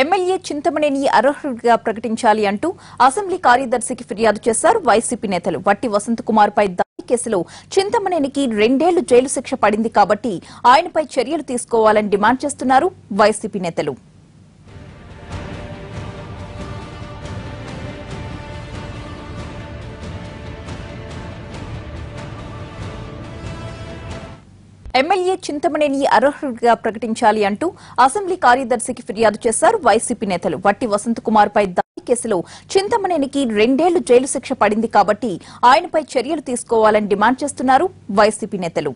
MLA Chintamaneni అర్హుడిగా ప్రకటించాలి అంటూ assembly కార్యదర్శికి ఫిర్యాదు చేశారు వైసీపీ నేతలు. వట్టి వసంత్ కుమార్ పై దాడి కేసులో చింతమనేనికి 2 ఏళ్లు జైలు శిక్ష పడింది కాబట్టి ఆయనపై చర్యలు తీసుకోవాలని డిమాండ్ చేస్తున్నారు వైసీపీ నేతలు. ఎమ్మెల్యే చింతమనేని అర్హుడిగా ప్రకటించాలి అంటూ అసెంబ్లీ కార్యదర్శికి ఫిర్యాదు చేశారు వైసీపీ నేతలు. వట్టి వసంత్ కుమార్ పై దాడి కేసులో చింతమనేనికి 2 ఏళ్లు జైలు శిక్ష పడింది కాబట్టి ఆయనపై చర్యలు తీసుకోవాలని డిమాండ్ చేస్తున్నారు వైసీపీ నేతలు.